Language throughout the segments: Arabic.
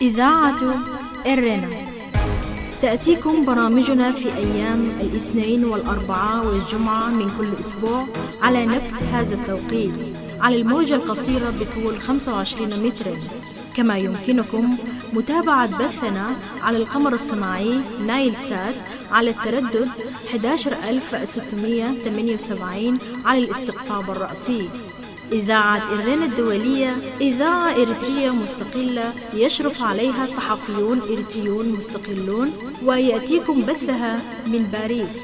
إذاعة إرنا تأتيكم برامجنا في أيام الاثنين والأربعاء والجمعة من كل أسبوع على نفس هذا التوقيت على الموجة القصيرة بطول 25 مترا. كما يمكنكم متابعة بثنا على القمر الصناعي نايل سات على التردد 11678 على الاستقطاب الرأسي. إذاعة إرنا الدولية إذاعة إريترية مستقلة يشرف عليها صحفيون إريتريون مستقلون، ويأتيكم بثها من باريس.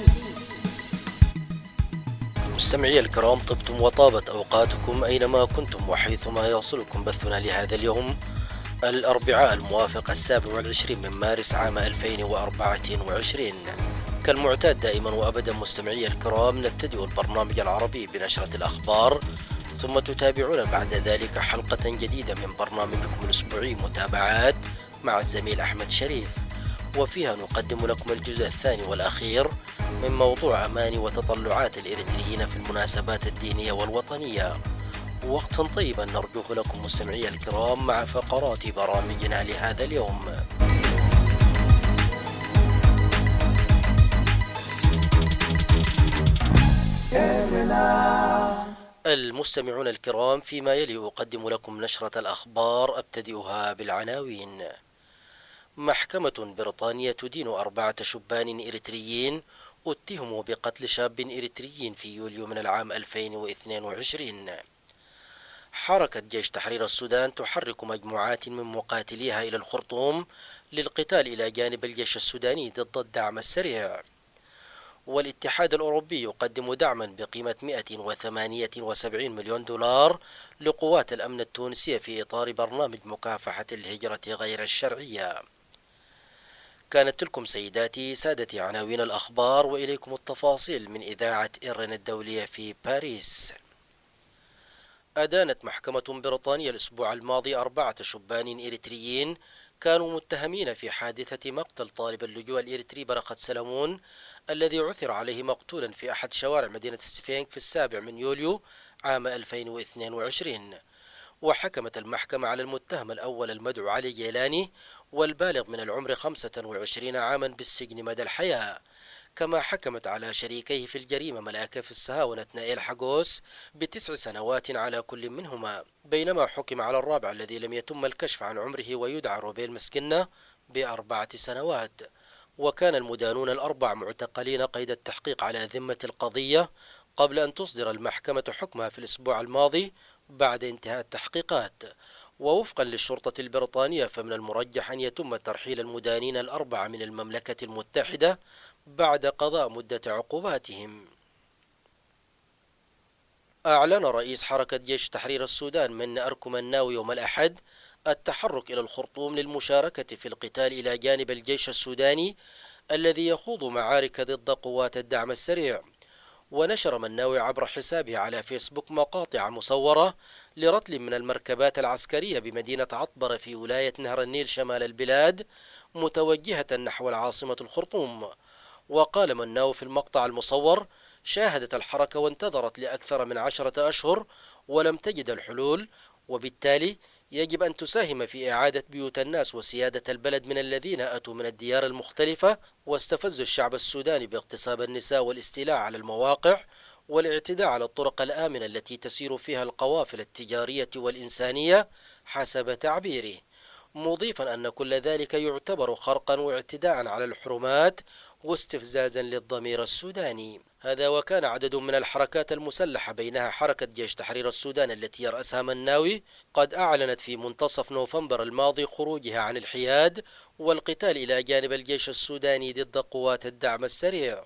مستمعي الكرام، طبتم وطابت أوقاتكم أينما كنتم وحيثما يصلكم بثنا لهذا اليوم الأربعاء الموافق 27 من مارس عام 2024. كالمعتاد دائما وأبدا مستمعي الكرام، نبتدئ البرنامج العربي بنشرة الأخبار، ثم تتابعون بعد ذلك حلقة جديدة من برنامجكم الأسبوعي متابعات مع الزميل أحمد شريف، وفيها نقدم لكم الجزء الثاني والأخير من موضوع أماني وتطلعات الإريتريين في المناسبات الدينية والوطنية. وقتا طيبا نرجوه لكم مستمعي الكرام مع فقرات برامجنا لهذا اليوم. المستمعون الكرام، فيما يلي أقدم لكم نشرة الأخبار، أبتدئها بالعناوين. محكمة بريطانية تدين 4 شبان إريتريين اتهموا بقتل شاب إريتري في يوليو من العام 2022. حركة جيش تحرير السودان تحرك مجموعات من مقاتليها إلى الخرطوم للقتال إلى جانب الجيش السوداني ضد الدعم السريع. والاتحاد الأوروبي يقدم دعما بقيمة 178 مليون دولار لقوات الأمن التونسية في إطار برنامج مكافحة الهجرة غير الشرعية. كانت تلكم سيداتي سادتي عناوين الأخبار، وإليكم التفاصيل من إذاعة إرنا الدولية في باريس. أدانت محكمة بريطانيا الأسبوع الماضي 4 شبان إريتريين كانوا متهمين في حادثة مقتل طالب اللجوء الإريتري برخة سلمون الذي عثر عليه مقتولا في أحد شوارع مدينة السفينك في 7 من يوليو عام 2022. وحكمت المحكمة على المتهم الأول المدعو علي جيلاني والبالغ من العمر 25 عاما بالسجن مدى الحياة. كما حكمت على شريكيه في الجريمة ملاكف السهاونة نائل حقوس ب9 سنوات على كل منهما، بينما حكم على الرابع الذي لم يتم الكشف عن عمره ويدعى روبيل مسكنة ب4 سنوات. وكان المدانون الأربع معتقلين قيد التحقيق على ذمة القضية قبل أن تصدر المحكمة حكمها في الأسبوع الماضي بعد انتهاء التحقيقات. ووفقا للشرطة البريطانية فمن المرجح أن يتم ترحيل المدانين الأربعة من المملكة المتحدة بعد قضاء مدة عقوباتهم. أعلن رئيس حركة جيش تحرير السودان من أركم الناوي يوم الأحد التحرك إلى الخرطوم للمشاركة في القتال إلى جانب الجيش السوداني الذي يخوض معارك ضد قوات الدعم السريع. ونشر مناوي عبر حسابه على فيسبوك مقاطع مصورة لرتل من المركبات العسكرية بمدينة عطبرة في ولاية نهر النيل شمال البلاد متوجهة نحو العاصمة الخرطوم. وقال مناوي في المقطع المصور: شاهدت الحركة وانتظرت لأكثر من 10 أشهر ولم تجد الحلول، وبالتالي يجب أن تساهم في إعادة بيوت الناس وسيادة البلد من الذين أتوا من الديار المختلفة واستفزوا الشعب السوداني باغتصاب النساء والاستيلاء على المواقع والاعتداء على الطرق الآمنة التي تسير فيها القوافل التجارية والإنسانية حسب تعبيره، مضيفا أن كل ذلك يعتبر خرقا واعتداء على الحرمات واستفزازا للضمير السوداني. هذا وكان عدد من الحركات المسلحة بينها حركة جيش تحرير السودان التي يرأسها مناوي قد أعلنت في منتصف نوفمبر الماضي خروجها عن الحياد والقتال إلى جانب الجيش السوداني ضد قوات الدعم السريع.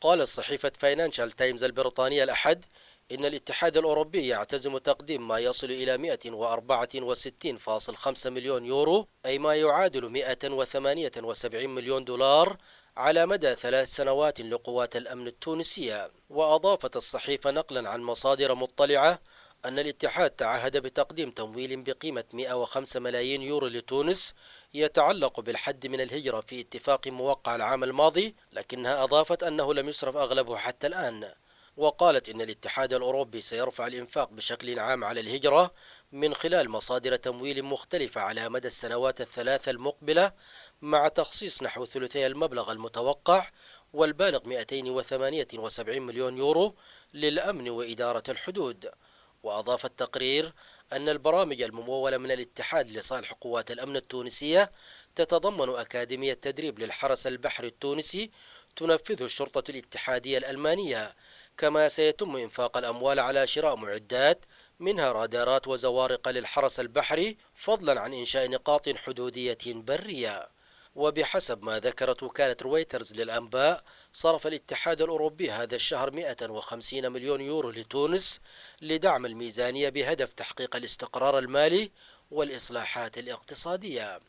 قالت صحيفة فاينانشال تايمز البريطانية الأحد إن الاتحاد الأوروبي يعتزم تقديم ما يصل إلى 164.5 مليون يورو، أي ما يعادل 178 مليون دولار على مدى 3 سنوات لقوات الأمن التونسية. وأضافت الصحيفة نقلا عن مصادر مطلعة أن الاتحاد تعهد بتقديم تمويل بقيمة 105 ملايين يورو لتونس يتعلق بالحد من الهجرة في اتفاق موقع العام الماضي، لكنها أضافت أنه لم يصرف أغلبه حتى الآن. وقالت إن الاتحاد الأوروبي سيرفع الإنفاق بشكل عام على الهجرة من خلال مصادر تمويل مختلفة على مدى السنوات الثلاثة المقبلة، مع تخصيص نحو ثلثي المبلغ المتوقع والبالغ 278 مليون يورو للأمن وإدارة الحدود. وأضاف التقرير أن البرامج الممولة من الاتحاد لصالح قوات الأمن التونسية تتضمن أكاديمية تدريب للحرس البحري التونسي تنفذه الشرطة الاتحادية الألمانية، كما سيتم إنفاق الأموال على شراء معدات منها رادارات وزوارق للحرس البحري، فضلا عن إنشاء نقاط حدودية برية. وبحسب ما ذكرت وكالة رويترز للأنباء، صرف الاتحاد الأوروبي هذا الشهر 150 مليون يورو لتونس لدعم الميزانية بهدف تحقيق الاستقرار المالي والإصلاحات الاقتصادية.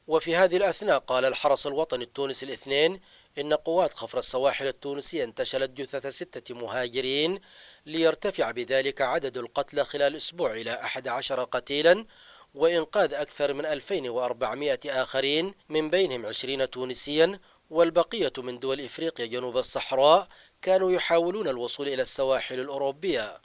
وفي هذه الأثناء قال الحرس الوطني التونسي الاثنين إن قوات خفر السواحل التونسية انتشلت جثث 6 مهاجرين، ليرتفع بذلك عدد القتلى خلال أسبوع إلى 11 قتيلا، وإنقاذ أكثر من 2400 آخرين من بينهم 20 تونسيا، والبقية من دول إفريقيا جنوب الصحراء كانوا يحاولون الوصول إلى السواحل الأوروبية.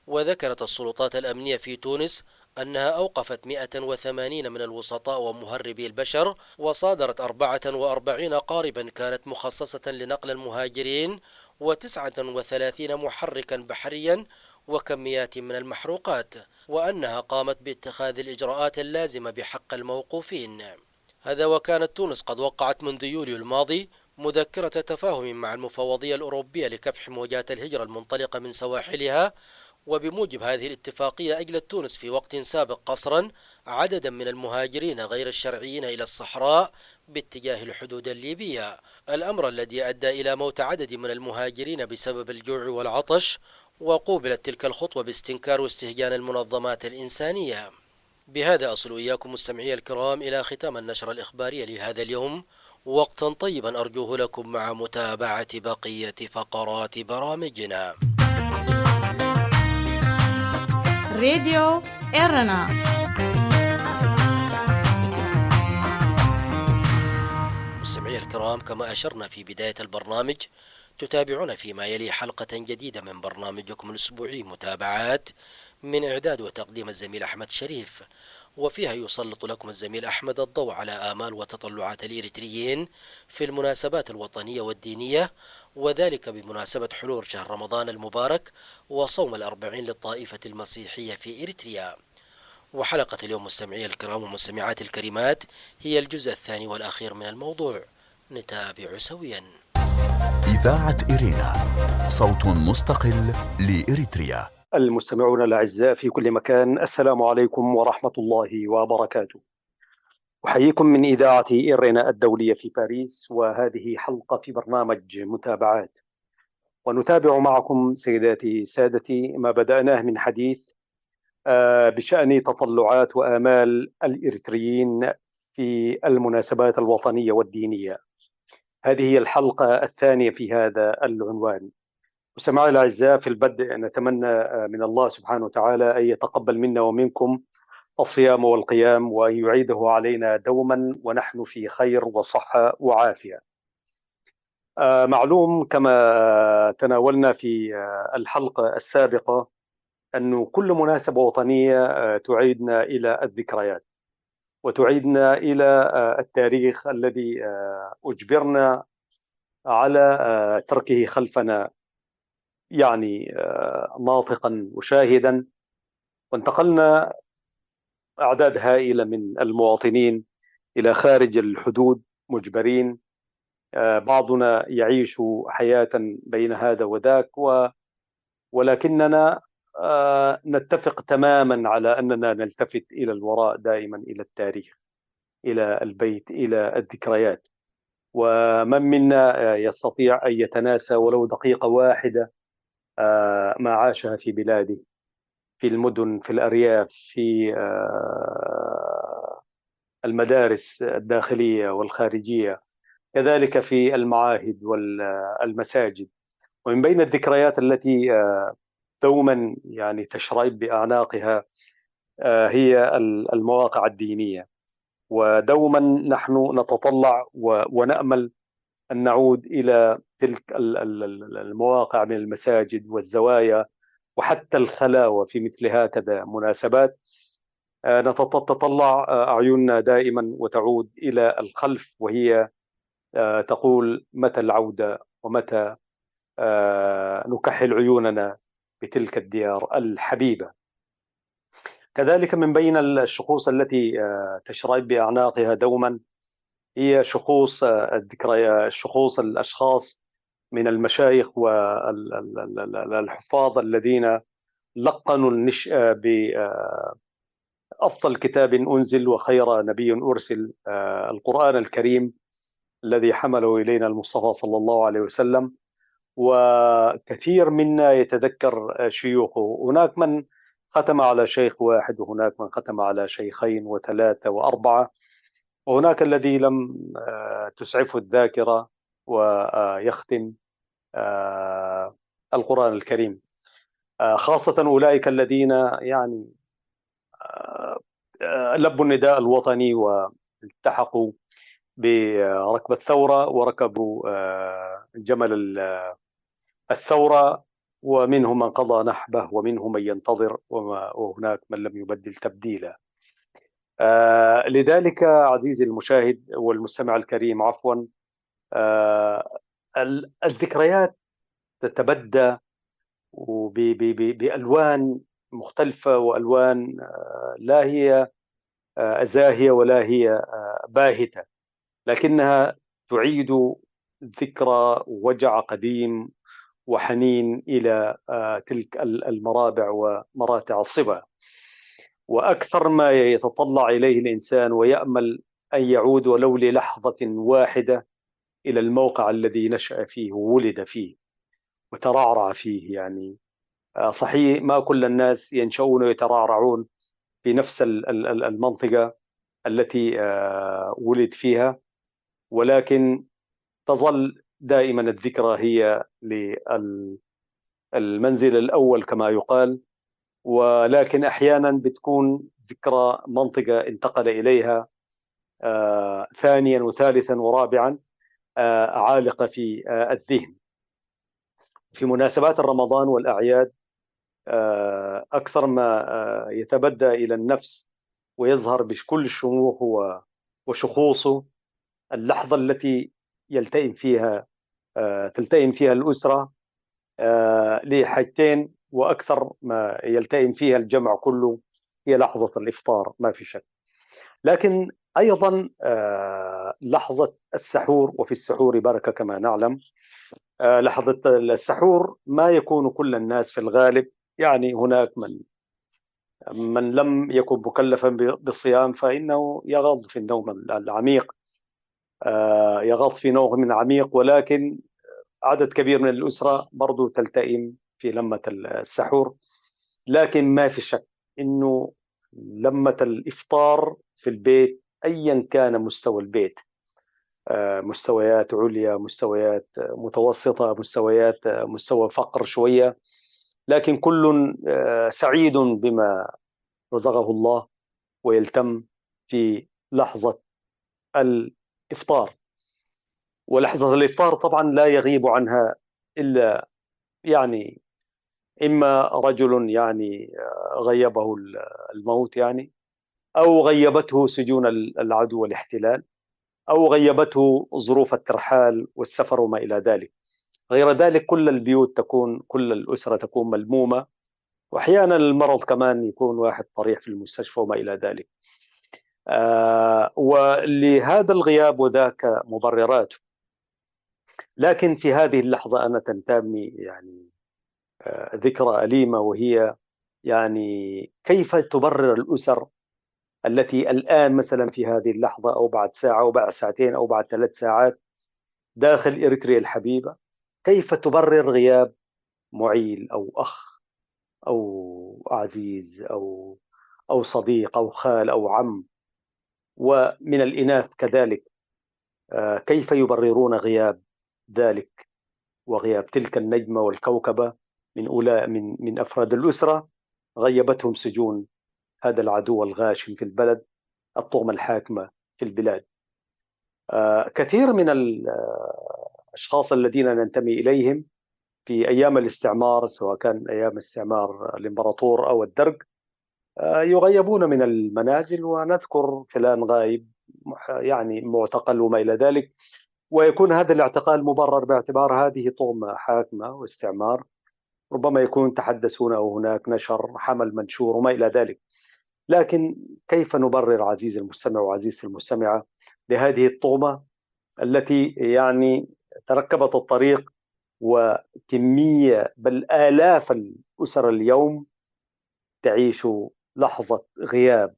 وذكرت السلطات الأمنية في تونس أنها أوقفت 180 من الوسطاء ومهربي البشر، وصادرت 44 قاربا كانت مخصصة لنقل المهاجرين، و39 محركا بحريا، وكميات من المحروقات، وأنها قامت باتخاذ الإجراءات اللازمة بحق الموقوفين. هذا وكانت تونس قد وقعت منذ يوليو الماضي مذكرة تفاهم مع المفوضية الأوروبية لكبح موجات الهجرة المنطلقة من سواحلها، وبموجب هذه الاتفاقية أجلت تونس في وقت سابق قصرا عددا من المهاجرين غير الشرعيين إلى الصحراء باتجاه الحدود الليبية، الأمر الذي أدى إلى موت عدد من المهاجرين بسبب الجوع والعطش. وقوبلت تلك الخطوة باستنكار واستهجان المنظمات الإنسانية. بهذا أصل إياكم مستمعي الكرام إلى ختام النشرة الإخبارية لهذا اليوم، وقتا طيبا أرجوه لكم مع متابعة بقية فقرات برامجنا. راديو إرنا. مستمعي الكرام، كما أشرنا في بداية البرنامج، تتابعون فيما يلي حلقة جديدة من برنامجكم الأسبوعي متابعات، من إعداد وتقديم الزميل أحمد شريف، وفيها يسلط لكم الزميل أحمد الضوء على آمال وتطلعات الإريتريين في المناسبات الوطنية والدينية، وذلك بمناسبة حلول شهر رمضان المبارك وصوم 40 للطائفة المسيحية في إريتريا. وحلقة اليوم مستمعي الكرام ومستمعات الكريمات هي الجزء الثاني والأخير من الموضوع، نتابع سويا. إذاعة إرينا، صوت مستقل لإريتريا. المستمعون الأعزاء في كل مكان، السلام عليكم ورحمة الله وبركاته. أحييكم من إذاعة إرينا الدولية في باريس، وهذه حلقة في برنامج متابعات، ونتابع معكم سيداتي سادتي ما بدأناه من حديث بشأن تطلعات وآمال الإريتريين في المناسبات الوطنية والدينية. هذه هي الحلقة الثانية في هذا العنوان. مستمعي الأعزاء، في البدء نتمنى من الله سبحانه وتعالى أن يتقبل منا ومنكم الصيام والقيام، وأن يعيده علينا دوما ونحن في خير وصحة وعافية. معلوم كما تناولنا في الحلقة السابقة أن كل مناسبة وطنية تعيدنا إلى الذكريات، وتعيدنا إلى التاريخ الذي أجبرنا على تركه خلفنا، يعني ناطقا وشاهدا. وانتقلنا أعداد هائلة من المواطنين إلى خارج الحدود مجبرين، بعضنا يعيش حياة بين هذا وذاك، ولكننا نتفق تماما على أننا نلتفت إلى الوراء دائما، إلى التاريخ، إلى البيت، إلى الذكريات. ومن منا يستطيع أن يتناسى ولو دقيقة واحدة ما عاشها في بلاده، في المدن، في الأرياف، في المدارس الداخلية والخارجية، كذلك في المعاهد والمساجد. ومن بين الذكريات التي دوما يعني تشرب بأعناقها هي المواقع الدينية، ودوما نحن نتطلع ونأمل أن نعود إلى تلك المواقع من المساجد والزوايا وحتى الخلاوة في مثل هكذا مناسبات. تتطلع أعيننا دائما وتعود إلى الخلف، وهي تقول متى العودة ومتى نكحل عيوننا بتلك الديار الحبيبة. كذلك من بين الشخوص التي تشرب بأعناقها دوما هي شخوص الذكريات، شخوص الأشخاص من المشايخ والحفاظ الذين لقنوا النشأة بأفضل كتاب أنزل وخير نبي أرسل، القرآن الكريم الذي حمله إلينا المصطفى صلى الله عليه وسلم. وكثير منا يتذكر شيوخه، هناك من ختم على شيخ واحد، وهناك من ختم على شيخين وثلاثة وأربعة، وهناك الذي لم تسعفه الذاكرة ويختم القرآن الكريم، خاصة أولئك الذين يعني لبوا النداء الوطني والتحقوا بركب الثورة وركبوا جمل الثورة، ومنهم من قضى نحبه ومنهم من ينتظر وهناك من لم يبدل تبديلا. لذلك عزيزي المشاهد والمستمع الكريم عفوا، الذكريات تتبدى بألوان مختلفة، وألوان لا هي زاهية ولا هي باهتة، لكنها تعيد ذكرى وجع قديم وحنين إلى تلك المرابع ومراتع الصبا. وأكثر ما يتطلع إليه الإنسان ويأمل أن يعود ولو للحظة واحدة إلى الموقع الذي نشأ فيه وولد فيه وترعرع فيه. يعني صحيح ما كل الناس ينشؤون ويترعرعون في نفس المنطقة التي ولد فيها، ولكن تظل دائما الذكرى هي للمنزل الأول كما يقال، ولكن أحيانا بتكون ذكرى منطقة انتقل إليها ثانيا وثالثا ورابعا عالقة في الذهن. في مناسبات رمضان والأعياد أكثر ما يتبدى إلى النفس ويظهر بكل شموخه وشخوصه اللحظة التي تلتئم فيها الأسرة لحاجتين، وأكثر ما يلتئم فيها الجمع كله هي لحظة الإفطار ما في شك، لكن أيضا لحظة السحور، وفي السحور بركة كما نعلم. لحظة السحور ما يكون كل الناس في الغالب، يعني هناك من لم يكن مكلفا بالصيام فإنه يغض في النوم العميق، يغض في نوم عميق، ولكن عدد كبير من الأسرة برضو تلتئم في لمة السحور. لكن ما في شك إنه لمة الإفطار في البيت أيا كان مستوى البيت، مستويات عليا، مستويات متوسطة، مستوى فقر شوية، لكن كل سعيد بما رزقه الله ويلتم في لحظة الإفطار. ولحظة الإفطار طبعا لا يغيب عنها إلا يعني إما رجل يعني غيبه الموت يعني، أو غيبته سجون العدو والاحتلال، أو غيبته ظروف الترحال والسفر وما إلى ذلك. غير ذلك كل البيوت كل الأسرة تكون ملمومة، وأحيانا المرض كمان يكون واحد طريح في المستشفى وما إلى ذلك. ولهذا الغياب وذاك مبرراته. لكن في هذه اللحظة أنا تنتابني يعني ذكرى أليمة، وهي يعني كيف تبرر الأسر التي الآن مثلا في هذه اللحظة أو بعد ساعة أو بعد ساعتين أو بعد 3 ساعات داخل إريتريا الحبيبة، كيف تبرر غياب معيل أو أخ أو عزيز أو صديق أو خال أو عم، ومن الإناث كذلك، كيف يبررون غياب ذلك وغياب تلك النجمة والكوكبة من أفراد الأسرة غيبتهم سجون هذا العدو الغاشم في البلد، الطغمة الحاكمة في البلاد. كثير من الأشخاص الذين ننتمي إليهم في أيام الاستعمار، سواء كان أيام استعمار الإمبراطور أو الدرق، يغيبون من المنازل ونذكر فلان غايب، يعني معتقل وما إلى ذلك، ويكون هذا الاعتقال مبرر باعتبار هذه طغمة حاكمة واستعمار. ربما يكون تحدثون أو هناك نشر حمل منشور وما إلى ذلك. لكن كيف نبرر عزيزي المستمع وعزيزتي المستمعة لهذه الطغمة التي يعني تركبت الطريق، وكمية بل آلاف الأسر اليوم تعيش لحظة غياب،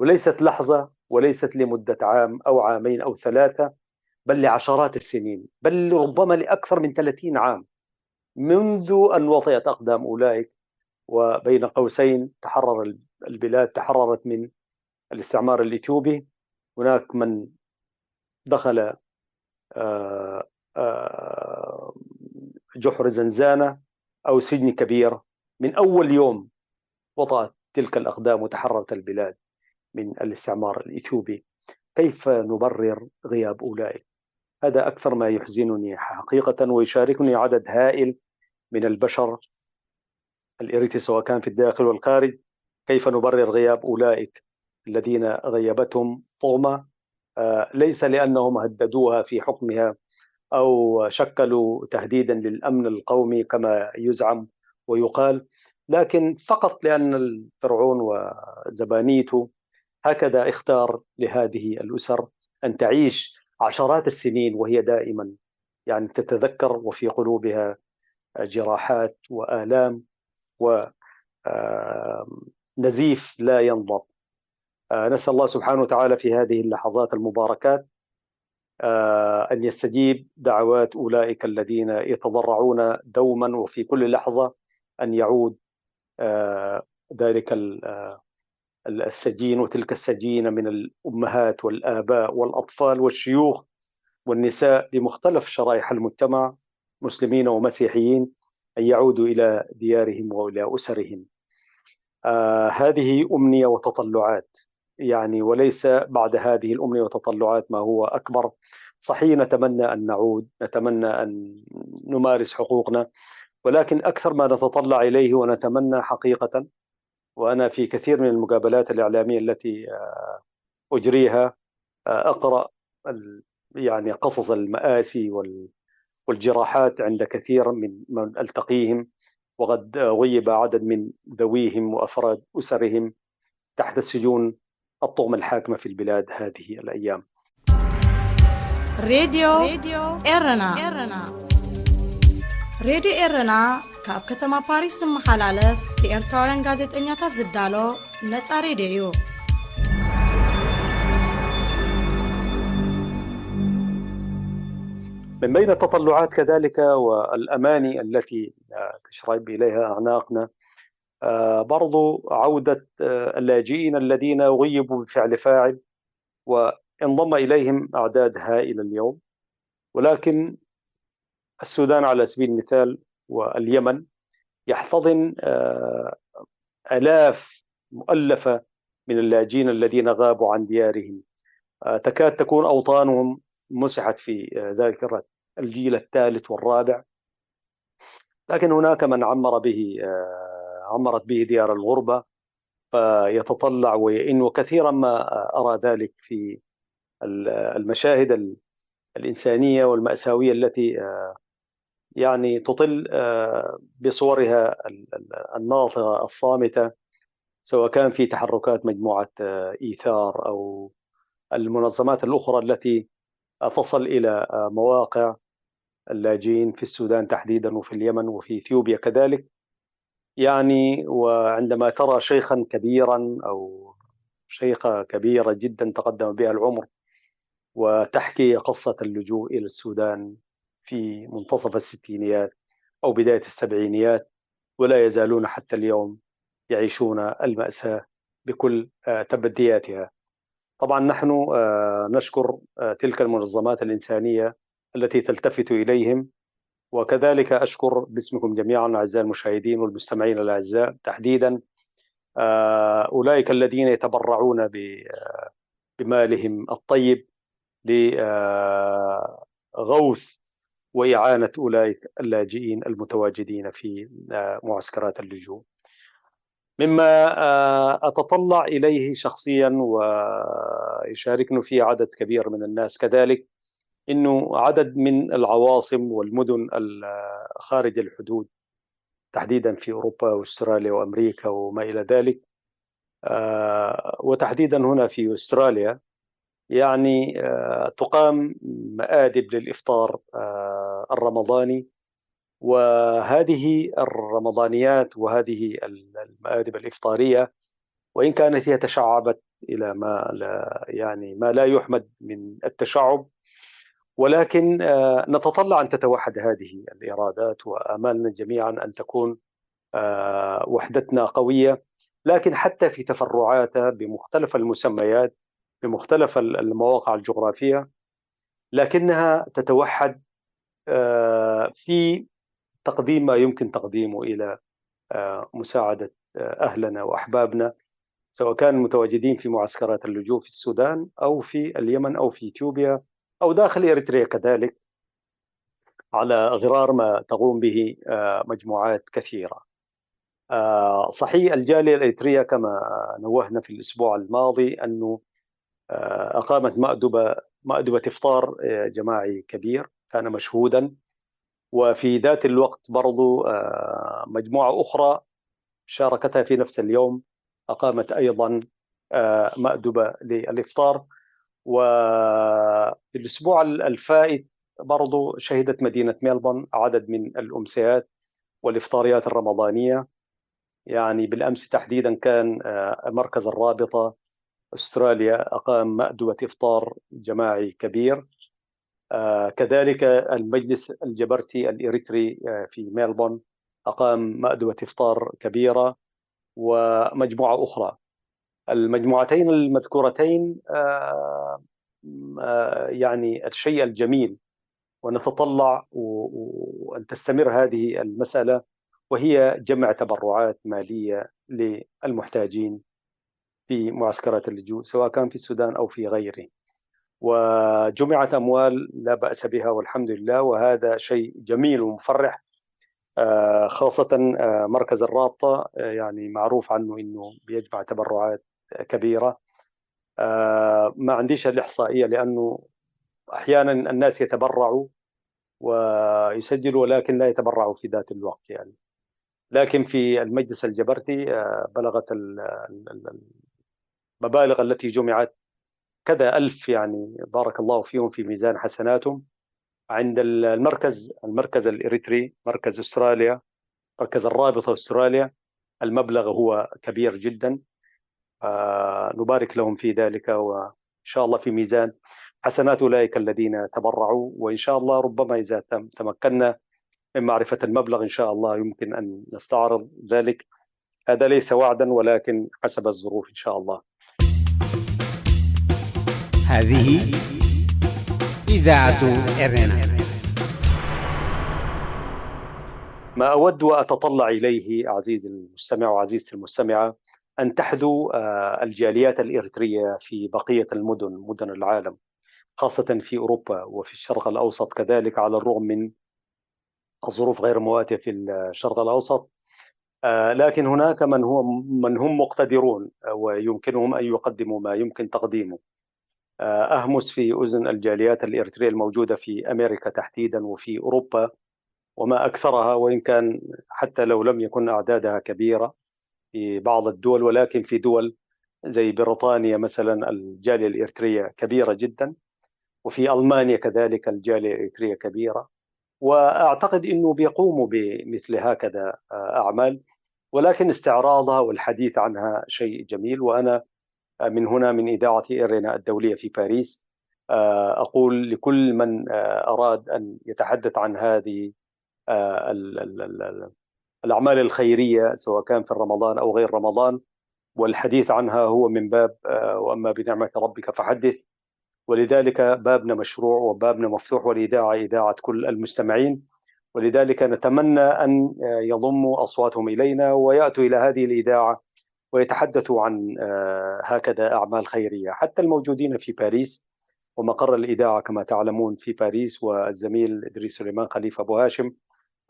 وليست لحظة، وليست لمدة عام أو عامين أو ثلاثة، بل لعشرات السنين، بل ربما لأكثر من 30 عام منذ أن وطئت أقدام أولئك. وبين قوسين تحرر البلاد، تحررت من الاستعمار الإثيوبي. هناك من دخل جحر زنزانة أو سجن كبير من أول يوم وطأت تلك الأقدام وتحررت البلاد من الاستعمار الإثيوبي. كيف نبرر غياب أولئك؟ هذا أكثر ما يحزنني حقيقة، ويشاركني عدد هائل من البشر الإريتري سواء كان في الداخل والخارج. كيف نبرر غياب أولئك الذين غيبتهم طغمة، ليس لأنهم هددوها في حكمها أو شكلوا تهديدا للأمن القومي كما يزعم ويقال، لكن فقط لأن الفرعون وزبانيته هكذا اختار لهذه الأسر أن تعيش عشرات السنين وهي دائما يعني تتذكر وفي قلوبها جراحات وآلام ونزيف لا ينضب. نسأل الله سبحانه وتعالى في هذه اللحظات المباركات أن يستجيب دعوات أولئك الذين يتضرعون دوما وفي كل لحظة أن يعود ذلك السجين وتلك السجينة من الأمهات والآباء والأطفال والشيوخ والنساء بمختلف شرائح المجتمع، مسلمين ومسيحيين، أن يعودوا إلى ديارهم وإلى أسرهم. هذه أمنية وتطلعات يعني، وليس بعد هذه الأمنية وتطلعات ما هو أكبر. صحيح نتمنى أن نعود، نتمنى أن نمارس حقوقنا، ولكن أكثر ما نتطلع إليه ونتمنى حقيقة، وأنا في كثير من المقابلات الإعلامية التي أجريها أقرأ يعني قصص المآسي والجراحات عند كثير من ألتقيهم، وقد غيب عدد من ذويهم وأفراد أسرهم تحت السجون الطغمة الحاكمة في البلاد هذه الأيام. راديو إيرنا راديو إيرنا كاب كتما باريس محلالة في إرتوران غازت إنياتا زدالو نتس راديو. من بين التطلعات كذلك والأماني التي تشرب إليها أعناقنا برضو عودة اللاجئين الذين غيبوا بفعل فاعل، وانضم إليهم أعداد هائلة اليوم. ولكن السودان على سبيل المثال واليمن يحتضن آلاف مؤلفة من اللاجئين الذين غابوا عن ديارهم، تكاد تكون أوطانهم مسحت في ذاكرة الجيل الثالث والرابع. لكن هناك من عمرت به ديار الغربة، فيتطلع ويئن. وكثيرا ما أرى ذلك في المشاهد الإنسانية والمأساوية التي يعني تطل بصورها الناطقة الصامتة، سواء كان في تحركات مجموعة إيثار أو المنظمات الأخرى التي تصل إلى مواقع اللاجئين في السودان تحديدا وفي اليمن وفي إثيوبيا كذلك. يعني وعندما ترى شيخا كبيرا أو شيخة كبيرة جدا تقدم بها العمر وتحكي قصة اللجوء إلى السودان في منتصف الستينيات أو بداية السبعينيات، ولا يزالون حتى اليوم يعيشون المأساة بكل تبدياتها. طبعا نحن نشكر تلك المنظمات الإنسانية التي تلتفت إليهم، وكذلك أشكر باسمكم جميعا أعزائي المشاهدين والمستمعين الأعزاء تحديدا أولئك الذين يتبرعون بمالهم الطيب غوث وإعانة أولئك اللاجئين المتواجدين في معسكرات اللجوء. مما أتطلع إليه شخصيا ويشاركني فيه عدد كبير من الناس كذلك، إنه عدد من العواصم والمدن خارج الحدود تحديدا في أوروبا وأستراليا وأمريكا وما إلى ذلك، وتحديدا هنا في أستراليا، يعني تقام مآدب للإفطار الرمضاني. وهذه الرمضانيات وهذه المآدب الإفطارية وإن كانت هي تشعبت إلى ما لا يحمد من التشعب، ولكن نتطلع أن تتوحد هذه الإرادات، وآمالنا جميعا أن تكون وحدتنا قوية، لكن حتى في تفرعاتها بمختلف المسميات بمختلف المواقع الجغرافية، لكنها تتوحد في تقديم ما يمكن تقديمه إلى مساعدة أهلنا وأحبابنا، سواء كانوا متواجدين في معسكرات اللجوء في السودان أو في اليمن أو في إثيوبيا أو داخل إريتريا كذلك، على غرار ما تقوم به مجموعات كثيرة. صحيح الجالية الإريترية كما نوهنا في الأسبوع الماضي أنه أقامت مأدبة إفطار جماعي كبير كان مشهودا، وفي ذات الوقت برضو مجموعة أخرى شاركتها في نفس اليوم أقامت أيضا مأدبة للإفطار. وفي الأسبوع الفائت برضو شهدت مدينة ميلبورن عدد من الأمسيات والإفطاريات الرمضانية. يعني بالأمس تحديدا كان مركز الرابطة أستراليا أقام مأدبة إفطار جماعي كبير، كذلك المجلس الجبرتي الإريتري في ميلبورن أقام مأدبة إفطار كبيرة، ومجموعة أخرى. المجموعتين المذكورتين يعني الشيء الجميل، ونتطلع وأن تستمر هذه المسألة، وهي جمع تبرعات مالية للمحتاجين في معسكرات اللجوء سواء كان في السودان أو في غيره. وجمعت أموال لا بأس بها والحمد لله، وهذا شيء جميل ومفرح، خاصة مركز الرابطة يعني معروف عنه أنه بيجمع تبرعات كبيرة. ما عنديش الإحصائية لأنه أحيانا الناس يتبرعوا ويسجلوا ولكن لا يتبرعوا في ذات الوقت يعني. لكن في المجلس الجبرتي بلغت المبالغ التي جمعت كذا ألف، يعني بارك الله فيهم في ميزان حسناتهم. عند المركز الإريتري، مركز أستراليا، مركز الرابطة أستراليا، المبلغ هو كبير جدا، نبارك لهم في ذلك، وإن شاء الله في ميزان حسنات أولئك الذين تبرعوا. وإن شاء الله ربما إذا تمكنا من معرفة المبلغ إن شاء الله يمكن أن نستعرض ذلك. هذا ليس وعدا ولكن حسب الظروف إن شاء الله. هذه إذاعة إرنا. ما أود وأتطلع إليه عزيزي المستمع وعزيزتي المستمعة أن تحذو الجاليات الإريترية في بقية مدن العالم، خاصة في أوروبا وفي الشرق الأوسط كذلك، على الرغم من الظروف غير مواتية في الشرق الأوسط، لكن هناك من هم مقتدرون ويمكنهم أن يقدموا ما يمكن تقديمه. أهمس في أذن الجاليات الإريترية الموجودة في أمريكا تحديدا وفي أوروبا وما أكثرها، وإن كان حتى لو لم يكن أعدادها كبيرة في بعض الدول، ولكن في دول زي بريطانيا مثلا الجالية الإريترية كبيرة جدا، وفي ألمانيا كذلك الجالية الإريترية كبيرة. وأعتقد أنه بيقوموا بمثل هكذا أعمال، ولكن استعراضها والحديث عنها شيء جميل. وأنا من هنا من إذاعة إرنا الدولية في باريس أقول لكل من أراد أن يتحدث عن هذه الأعمال الخيرية سواء كان في رمضان أو غير رمضان، والحديث عنها هو من باب وأما بنعمة ربك فحدث. ولذلك بابنا مشروع وبابنا مفتوح، والإذاعة إذاعة كل المستمعين، ولذلك نتمنى أن يضموا أصواتهم إلينا ويأتوا إلى هذه الإذاعة ويتحدثوا عن هكذا أعمال خيرية. حتى الموجودين في باريس ومقر الإذاعة كما تعلمون في باريس، والزميل إدريس سليمان خليفة أبو هاشم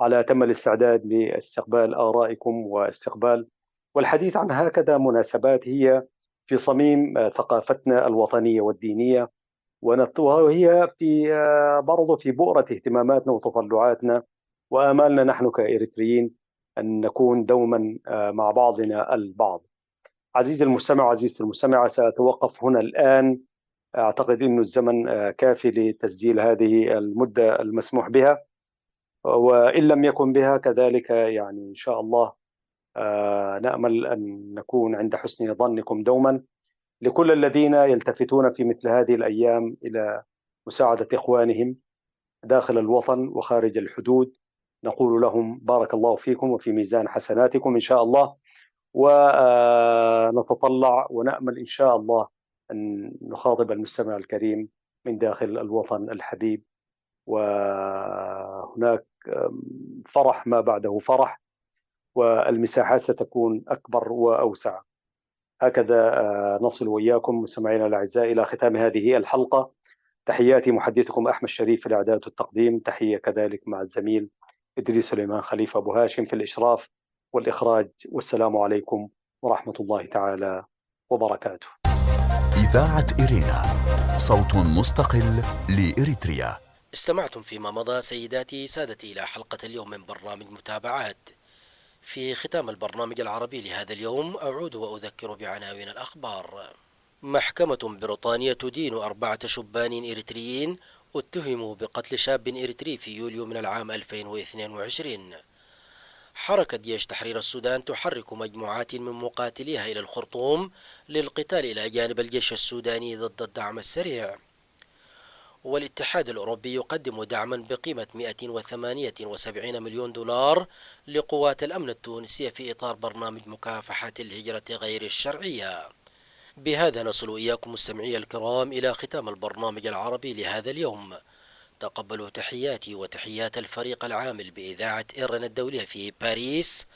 على أتم الاستعداد لاستقبال آرائكم والحديث عن هكذا مناسبات هي في صميم ثقافتنا الوطنية والدينية، وهي برضو في بؤرة اهتماماتنا وتطلعاتنا وآمالنا نحن كإريتريين أن نكون دوما مع بعضنا البعض. عزيزي المستمع وعزيزتي المستمعة، سأتوقف هنا الآن. أعتقد أن الزمن كافي لتسجيل هذه المدة المسموح بها، وإن لم يكن بها كذلك يعني إن شاء الله نأمل أن نكون عند حسن ظنكم دوما. لكل الذين يلتفتون في مثل هذه الأيام إلى مساعدة إخوانهم داخل الوطن وخارج الحدود، نقول لهم بارك الله فيكم وفي ميزان حسناتكم إن شاء الله، ونتطلع ونأمل إن شاء الله أن نخاطب المستمع الكريم من داخل الوطن الحبيب، وهناك فرح ما بعده فرح، والمساحات ستكون أكبر وأوسع. هكذا نصل وإياكم مستمعينا الأعزاء إلى ختام هذه الحلقة. تحياتي محدثكم أحمد شريف في الإعداد والتقديم، تحية كذلك مع الزميل إدريس سليمان خليفة أبو هاشم في الإشراف والإخراج، والسلام عليكم ورحمة الله تعالى وبركاته. إذاعة إرينا، صوت مستقل لإريتريا. استمعتم فيما مضى سيداتي سادتي إلى حلقة اليوم من برنامج متابعات. في ختام البرنامج العربي لهذا اليوم أعود وأذكر بعناوين الأخبار. محكمة بريطانية تدين 4 شبان إريتريين اتهموا بقتل شاب إريتري في يوليو من العام 2022. حركة جيش تحرير السودان تحرك مجموعات من مقاتليها إلى الخرطوم للقتال إلى جانب الجيش السوداني ضد الدعم السريع. والاتحاد الأوروبي يقدم دعما بقيمة 178 مليون دولار لقوات الأمن التونسية في إطار برنامج مكافحة الهجرة غير الشرعية. بهذا نصل إياكم مستمعي الكرام إلى ختام البرنامج العربي لهذا اليوم. تقبلوا تحياتي وتحيات الفريق العامل بإذاعة إيرنا الدولية في باريس،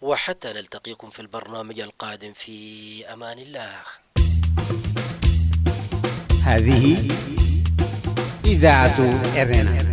وحتى نلتقيكم في البرنامج القادم في أمان الله. هذه إذاعة إرنا.